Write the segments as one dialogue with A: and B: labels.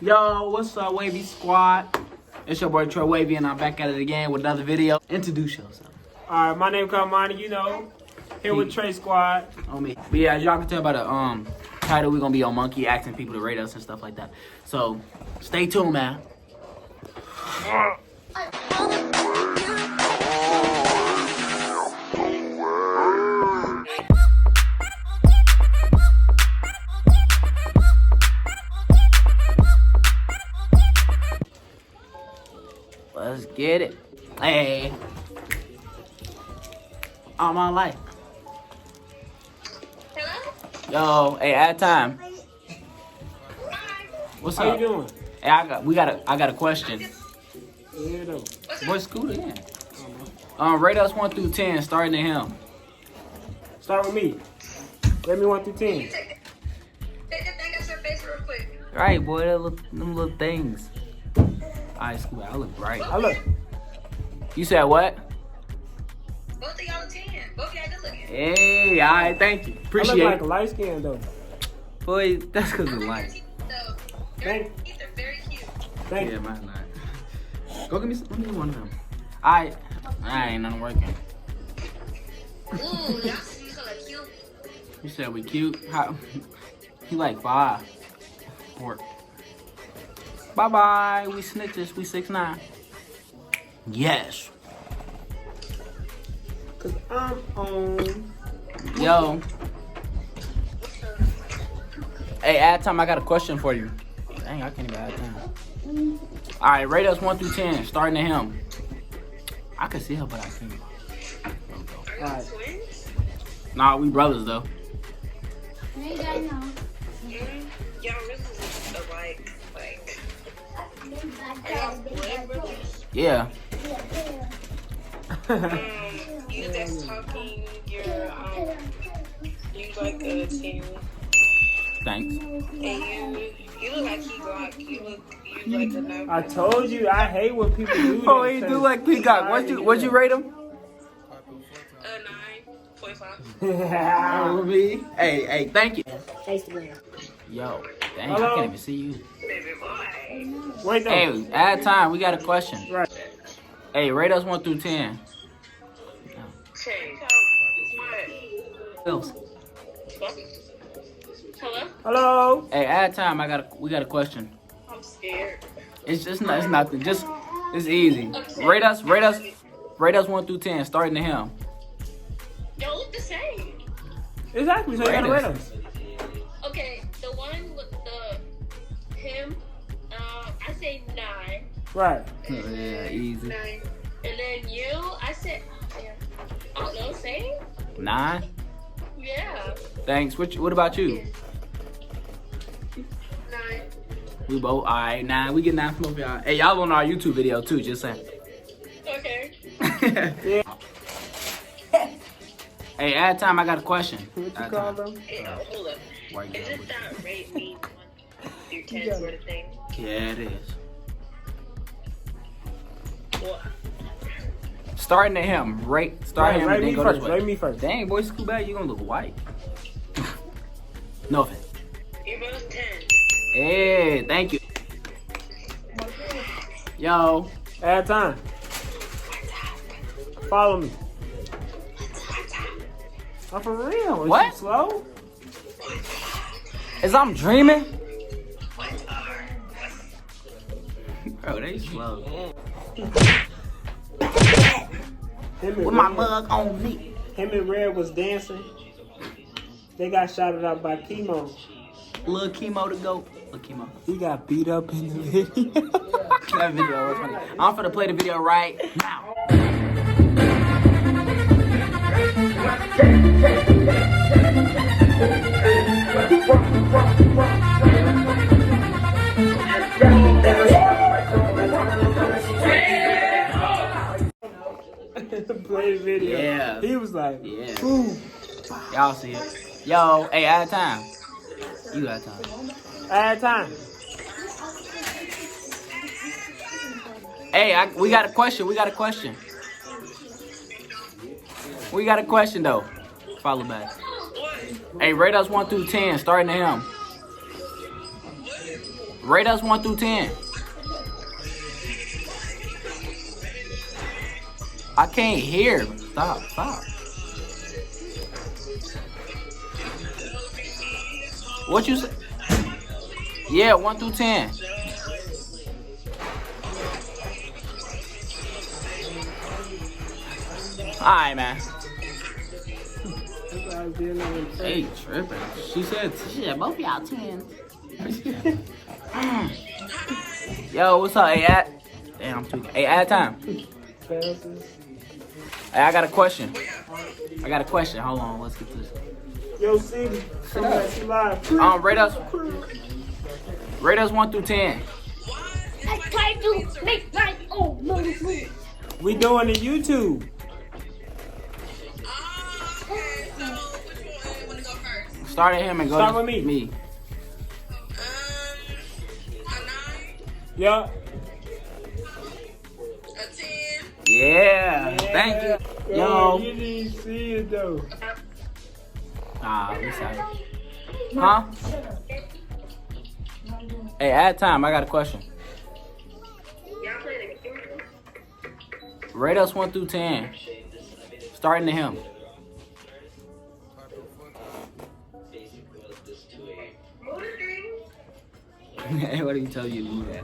A: Yo, what's up, Wavy Squad? It's your boy Trey Wavy, and I'm back at it again with another video. Introduce yourself.
B: Alright, my name Kymoni, you know. Here with Trey Squad.
A: On me. But yeah, as y'all can tell by the title, we're gonna be on Monkey asking people to rate us and stuff like that. So stay tuned, man. Let's get it. Hey. All my life.
C: Hello?
A: Yo, hey, at time. What's
B: How
A: up?
B: you doing?
A: Hey, I got a question.
B: Yeah, though.
A: Boy, Scooter, yeah. Rate us 1 through 10, starting at him.
B: Start with me. Rate me 1 through 10.
C: Take the thing off your face real quick.
A: Right, boy, them little things. Alright, Scooter, I look right.
B: I look.
A: You said what?
C: Both of y'all 10. Both of y'all good looking.
A: Hey, alright, thank you.
B: I
A: Appreciate
B: look like
A: it.
B: a light skin though.
A: Boy, that's because
C: I
A: of
C: like your
A: light.
C: teeth though. Your
B: Thank-
C: teeth are very cute.
B: Thank
A: Yeah,
B: you.
A: mine not. Go give me one of them. I ain't nothing working.
C: Ooh, y'all see you look cute.
A: You said we cute? How? He like 5. 4. Bye-bye. We snitches. We 6'9". Yes.
B: Cause I'm on.
A: Yo. Hey, add time. I got a question for you. Dang, I can't even add time. All right, rate us 1 through 10, starting at him. I can see her, but I can't.
C: Are you
B: Alright.
C: twins?
A: Nah, we brothers though.
C: Y'all really look alike. Like, are y'all blood brothers?
A: Yeah.
C: You that's talking, you like a 10.
A: Thanks.
C: And you look like you like a 9.
B: I told you I hate when people do that.
A: Oh, he do like Peacock. What'd you rate him?
C: 9.5.
A: Oh, me. Hey, thank you.
D: Instagram.
A: Yo, dang,
B: Hello?
A: I can't even see you.
C: Baby boy.
B: Wait though.
A: Hey, add time. We got a question.
B: Right.
A: Hey, rate us 1 through 10.
C: Che.
A: Else.
C: Hello?
B: Hello.
A: Hey, add time. We got a question.
C: I'm scared.
A: It's nothing. It's easy. Rate us 1 through 10, starting to him.
C: Y'all look the same.
B: Exactly. So you gotta rate us.
C: Okay, the one with him, I say 9.
B: Right.
A: Yeah, easy.
C: 9. And then you, I said, I don't know, same?
A: 9.
C: Yeah.
A: Thanks. What about you?
C: 9.
A: We both. All right, 9. We get 9 from both y'all. Hey, y'all on our YouTube video too. Just saying.
C: Okay.
B: Yeah.
A: Hey, add time. I got a question.
B: What you
A: Add
B: call
A: time.
B: them?
C: Hold up.
A: White
C: Is
A: girl.
C: it that rate me 1 through 10 sort of thing?
A: Yeah, it is.
C: What?
A: Starting at him. Start
B: Right,
A: him
B: rate
A: and
B: me
A: then go
B: first.
A: this way.
B: Rate me first.
A: Dang, boy, scoot back. You gonna look white. No offense.
C: You're both 10.
A: Hey, thank you. Yo.
B: Add time. Follow me. I'm for real. Is
A: What?
B: you slow?
A: Is I'm dreaming? Bro, they slow.
B: Him and
A: With my
B: Red-
A: mug on me.
B: Him and Red was dancing. They got shouted out by Kymoni.
A: Little chemo to go. Little chemo.
B: He got beat up in the video.
A: That video was funny. I'm finna play the video right now.
B: Play the video.
A: Yeah.
B: He was like,
A: Yeah.
B: ooh.
A: Y'all see it. Yo, hey, add time. You got time.
B: Add time.
A: Hey, we got a question. We got a question though. Follow back. Hey, rate us 1 through 10, starting to him. Rate us 1 through 10. I can't hear. Stop. What you say? Yeah, 1 through 10. Alright, man. Hey, tripping. She said both y'all 10. Yo, what's up? Hey, at time. Hey, I got a question. Hold on, let's get this.
B: Yo, City.
A: Rate us 1 through 10.
D: I try to make my own movie.
B: We doing the YouTube.
C: Okay, so which one wanna go first?
A: Start at him and go
B: Start
A: to
B: with me.
C: A 9,
B: Yeah.
C: a 10.
A: Yeah. Thank you. Yo.
B: You didn't see it though.
A: We sorry. Huh? Hey, at time, I got a question.
C: Y'all playing a game?
A: Rate us 1 through 10. Starting to him. Hey, what do you tell you to do that?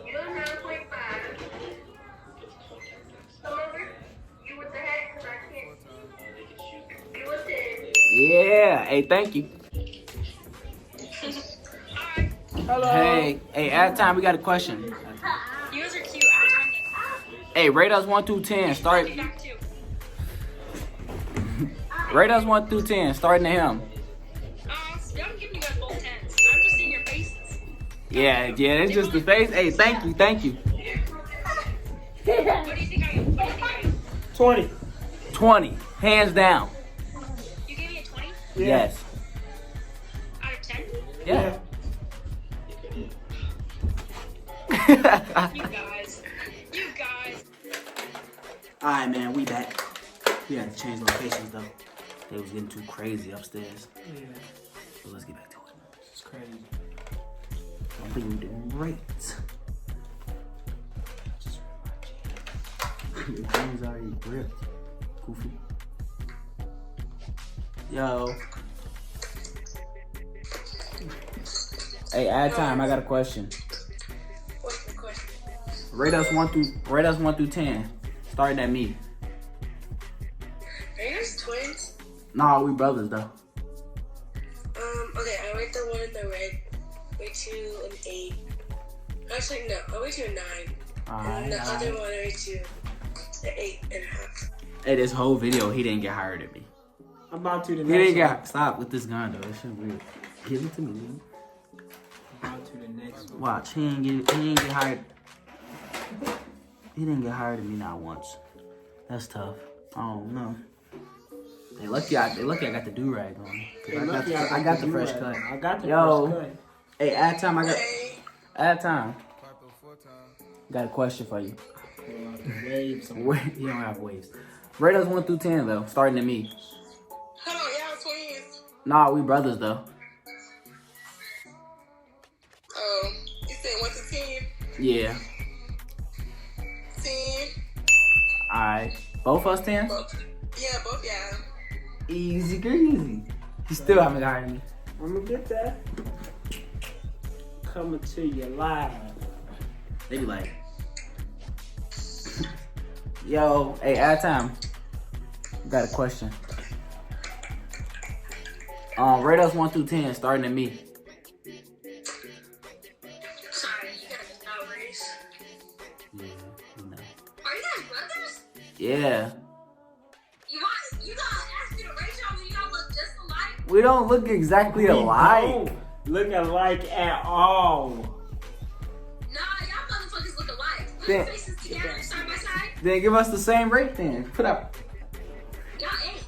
C: You're 9.5. Come over. You with the head, because I can't. You with 10.
A: Yeah. Hey, thank you.
C: Alright.
B: Hello.
A: Hey, at time, we got a question.
C: You guys are cute.
A: Hey, rate us 1 through 10. Start.
C: Back to.
A: Rate us 1 through 10. Starting to him.
C: I'm giving you guys both 10s. I'm just seeing your faces.
A: Yeah, it's just the face. Hey, thank you.
C: What do you think I am?
B: 20.
A: 20. Hands down.
C: You gave me a 20?
B: Yeah.
A: Yes.
C: Out of 10?
A: Yeah.
C: You guys.
A: Alright, man, we back. We had to change locations, though. They was getting too crazy upstairs.
B: Yeah.
A: So let's get back to it.
B: It's crazy.
A: I think we're doing great. Your jeans already ripped. Goofy. Yo. Hey, ad time, I got a question.
C: What's the question?
A: Rate us 1 through 10. Starting at me.
C: Are you guys twins?
A: Nah, we brothers though.
C: Okay, I rate the one in the red. Rate you an 8. Actually, no, I'll rate you a 9. And the other one, I rate you an 8.5.
A: Hey, this whole video, he didn't get hired at me.
B: I'm about to the
A: He
B: next
A: didn't
B: one.
A: get stop with this gun though. This shit weird. Give it to me, man.
B: About to the next one.
A: Watch, he didn't get hired. He didn't get hired at me not once. That's tough. I don't know. They lucky I got the do-rag on. I got the fresh cut.
B: I got the
A: Yo.
B: fresh cut.
A: Hey, ad time,
C: Hey.
A: ad time. Got a question for you.
B: Waves.
A: Wait, you don't have waves. Rate us 1 through 10 though, starting at me.
C: Hold on, y'all twins.
A: Nah, we brothers though.
C: You said 1 to 10?
A: Yeah.
C: 10.
A: Alright. Both us 10?
C: Both. Yeah, both y'all.
A: Easy greasy. You still haven't hired me.
B: I'm gonna get that. Coming to you live.
A: They be like, yo, hey, ad time. Got a question. Rate us 1 through 10, starting at me.
C: Sorry, you guys are not race.
A: Yeah, you know.
C: Are you guys brothers?
A: Yeah.
C: You gotta ask me to rate y'all when y'all look just alike.
A: We don't look exactly alike.
B: Don't look alike at all.
C: Nah, y'all motherfuckers look alike. Put
A: Then-
C: your faces together side by side.
A: Then give us the same rate then. Put up.
C: Y'all ain't.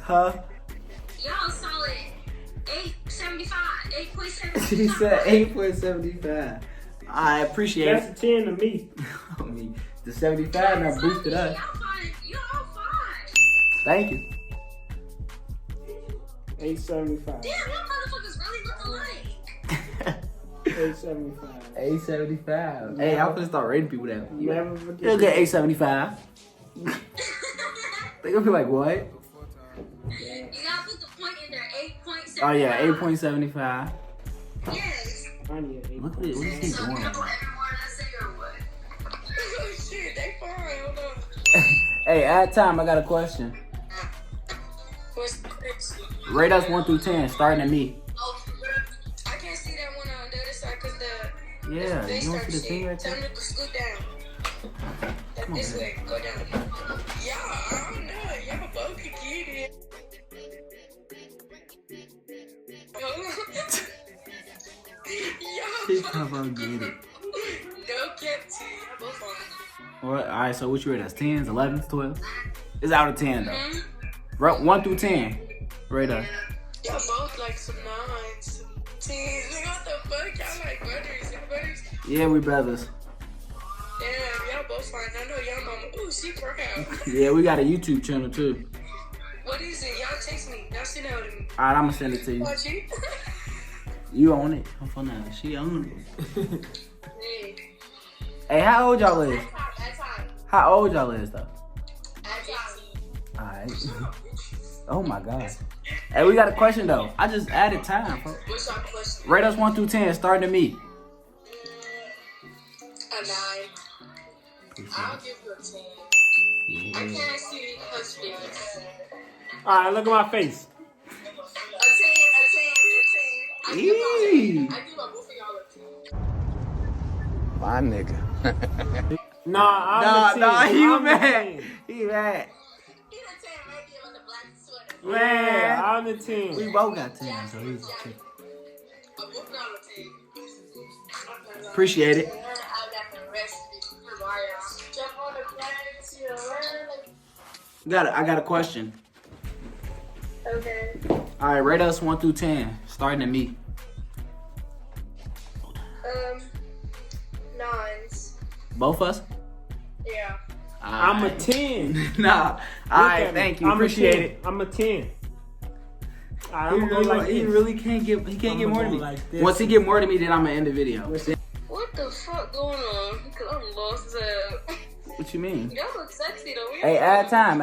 A: Huh?
C: Y'all solid 8.75, 8.75.
A: She said 8.75. I appreciate it.
B: That's a 10 to me.
A: I mean, the 75 now boosted us.
C: Y'all fine. Y'all fine.
A: Thank you.
B: 875.
C: Damn, y'all motherfuckers really look alike.
B: 875.
A: 875. Hey, I'm gonna start rating people that.
B: Never forget.
A: You'll get 875. They gonna be like, what?
C: You gotta put the point in there. 8.75.
A: Oh yeah, 8.75.
C: Yes.
B: I need an 8.
A: Look at it. What is he
C: So
A: doing?
C: you know every word I say or what? Oh shit, they fine. Hold on.
A: Hey, at time, I got a question.
C: What's next?
A: Rate us 1 through 10, starting at me.
C: Oh, I can't see that one on the other side because the
A: Yeah,
C: face
A: you want to see the
C: starts
A: thing right
C: Tell
A: there?
C: them to scoot down. Like this way, go down. Yeah, I don't know. Y'all both can get it.
A: She's
C: Y'all
A: not gonna get it.
C: no cap to y'all both fine.
A: What? All right, so what you rate us? 10s, 11s, 12s? It's out of 10 though. 1 through 10. Rate us.
C: Y'all both like some 9s, some 10s. Like, what the fuck? Y'all like brothers and brothers?
A: Yeah, we brothers.
C: Damn, y'all both fine. I know y'all mama. Ooh, she proud.
A: Yeah, we got a YouTube channel too.
C: What is it? Y'all text me. Y'all send it out to me.
A: All right, I'm gonna send it to you.
C: Watch you.
A: You own it. I'm for now. She own it.
C: Yeah.
A: Hey, how old y'all is?
C: At time.
A: How old y'all is though?
C: At time.
A: All right. Oh my God. Hey, we got a question though. I just added time. Folks.
C: What's your question?
A: Rate us 1 through 10, starting at me.
C: A 9. I'll give you a 10. I can't see her face.
B: Alright, look at my face.
C: A 10, a 10, a 10. I give both of y'all a 10.
E: My nigga.
B: Nah, I'm the 10.
A: Nah, he
B: I'm the
A: mad.
B: 10.
A: He mad.
C: He's a 10 right there with the black sweater.
B: Yeah, I'm the 10.
A: We both got 10, so he's 10.
C: I both got a 10.
A: Appreciate it.
C: I got the rest of it. Jump on the planet.
A: I got a question.
C: Okay.
A: All right, rate us 1 through 10, starting at me.
C: 9s.
A: Both us?
C: Yeah.
B: I'm a 10.
A: Nah. All right, thank you. Appreciate it.
B: I'm a 10. Alright,
A: He
B: I'm gonna go like
A: he
B: this.
A: really can't get. He can't get
B: I'ma
A: more
B: go
A: than me.
B: like this.
A: Once he get more than me, then I'm gonna end the video.
C: What the fuck going on? Because I'm lost as hell.
A: What you mean?
C: Y'all look sexy though.
A: Hey, add time.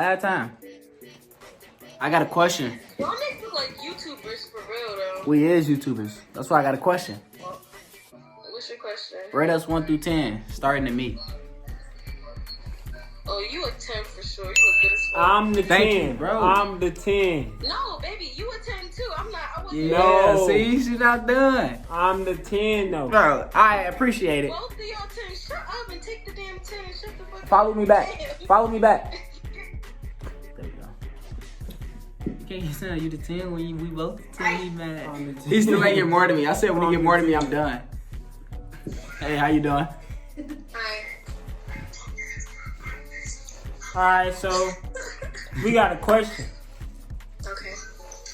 A: I got a question.
C: Y'all make look like YouTubers for real though.
A: We is YouTubers. That's why I got a question.
C: What's your question?
A: Rate us 1 through 10, starting at me.
C: Oh, you a 10 for sure. You look good as fuck.
B: I'm the 10.
A: Thank you, bro.
B: I'm the 10.
C: No, baby, you a 10 too. I'm not. I wasn't.
A: Yeah,
B: No.
A: see, she's not done.
B: I'm the 10 though.
A: Bro, I appreciate it.
C: Both of y'all 10. Shut up and take the damn 10 and shut the fuck up.
A: Follow me back. Follow me back. There you go. You can't get saying you the 10 when we both 10. He mad.
B: I'm the 10.
A: He still ain't get more than me. I said when he get more than me, I'm done. Hey, how you doing?
C: Hi.
B: Alright, so we got a question.
C: Okay.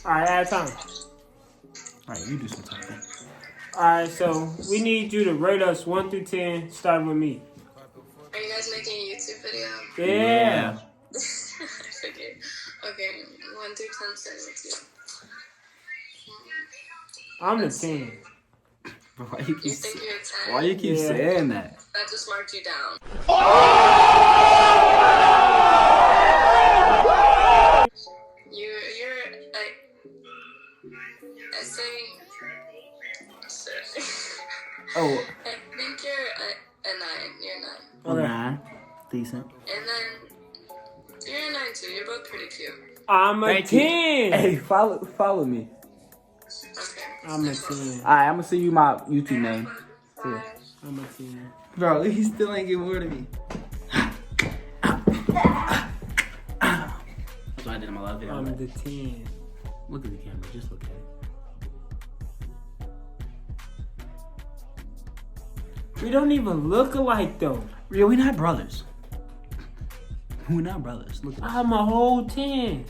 B: Alright, add time.
A: All right, you do some talking.
B: Alright, so we need you to rate us 1 through 10, starting with me.
C: Are you guys making a YouTube video?
B: Yeah.
C: I forget. Okay. 1 through 10, starting with you.
B: I'm the 10.
A: Bro, why you
C: You
A: keep,
C: think you're a 10?
A: why you keep
B: Yeah.
A: saying that?
C: That just marked you down. You're I say, sorry.
A: Oh,
C: I think you're a 9. You're a 9.
B: Okay.
A: 9. Decent.
C: And then you're a 9 too. You're both pretty cute.
B: I'm a
A: Thank you.
B: 10.
A: Hey, follow me.
C: Okay.
B: I'm a 10.
A: Alright, I'm gonna send you my YouTube name. Yeah.
B: I'm a 10.
A: Bro, he still ain't getting more than me. That's why I did in my love video.
B: I'm the 10.
A: Look at the camera, just look at it.
B: We don't even look alike though.
A: Yeah, we not brothers. We're not brothers. Look at us.
B: I'm a whole 10.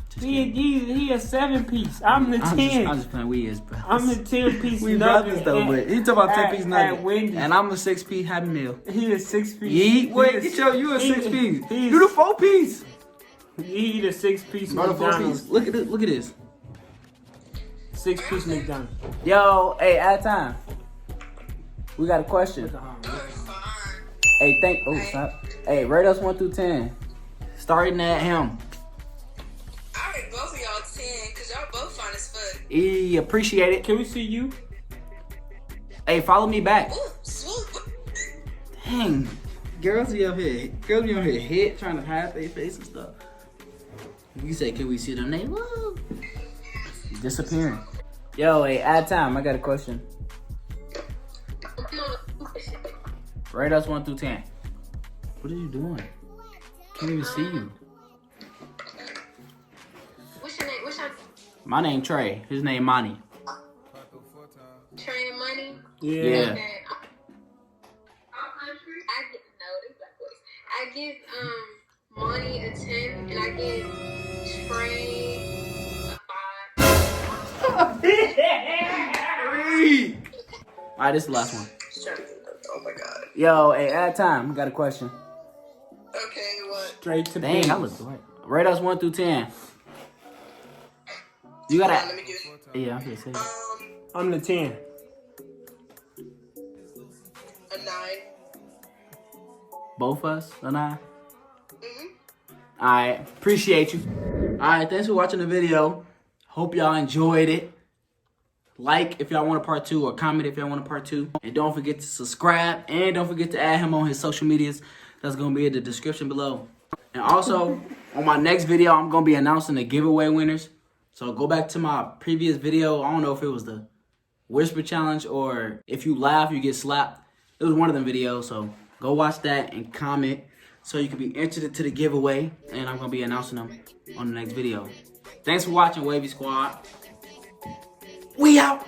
A: Just
B: He a 7-piece. I'm the 10.
A: I'm just playing. We is brothers.
B: I'm the 10-piece.
A: We brothers though, but he talking about 10-piece
B: at
A: nugget,
B: Wendy's.
A: and I'm a 6-piece Happy Meal.
B: He a 6-piece.
A: Yeet, wait, get your you a 6-piece. You the 4-piece.
B: He eat a 6-piece.
A: Bro, the 4-piece. Look at this. Look at this.
B: 6-piece McDonald's.
A: Yo, hey, at time. We got a question. Hey, stop. Hey, rate us 1 through 10. Starting at him.
C: I rate both of y'all 10 because y'all both fine as fuck.
A: Appreciate it.
B: Can we see you?
A: Hey, follow me back.
C: Ooh, swoop.
A: Dang. Girls be up here hit trying to hide their face and stuff. You say, can we see them? They woo. Disappearing. Yo, hey, at time, I got a question. Rate us 1 through 10. What are you doing? Can't even see you.
C: What's your name?
A: My name Trey. His name Money.
C: Trey and Money?
A: Yeah.
C: Okay. I give Money a 10 and I give Trey a 5.
A: Alright, this is the last one.
C: Oh my god.
A: Yo, hey, at time, I got a question.
C: Okay, what?
B: Straight to the
A: Dang, I
B: business.
A: look right. Rate us 1 through 10. You gotta.
C: Let me do it.
A: Yeah, I'm gonna say it.
B: I'm the 10.
C: A 9.
A: Both us, or not?
C: Mm-hmm.
A: Alright, appreciate you. Alright, thanks for watching the video. Hope y'all enjoyed it. Like if y'all want a part 2 or comment if y'all want a part 2. And don't forget to subscribe and don't forget to add him on his social medias. That's going to be in the description below. And also, on my next video, I'm going to be announcing the giveaway winners. So go back to my previous video. I don't know if it was the whisper challenge or if you laugh, you get slapped. It was one of them videos. So go watch that and comment so you can be entered into the giveaway. And I'm going to be announcing them on the next video. Thanks for watching, Wavy Squad. We out.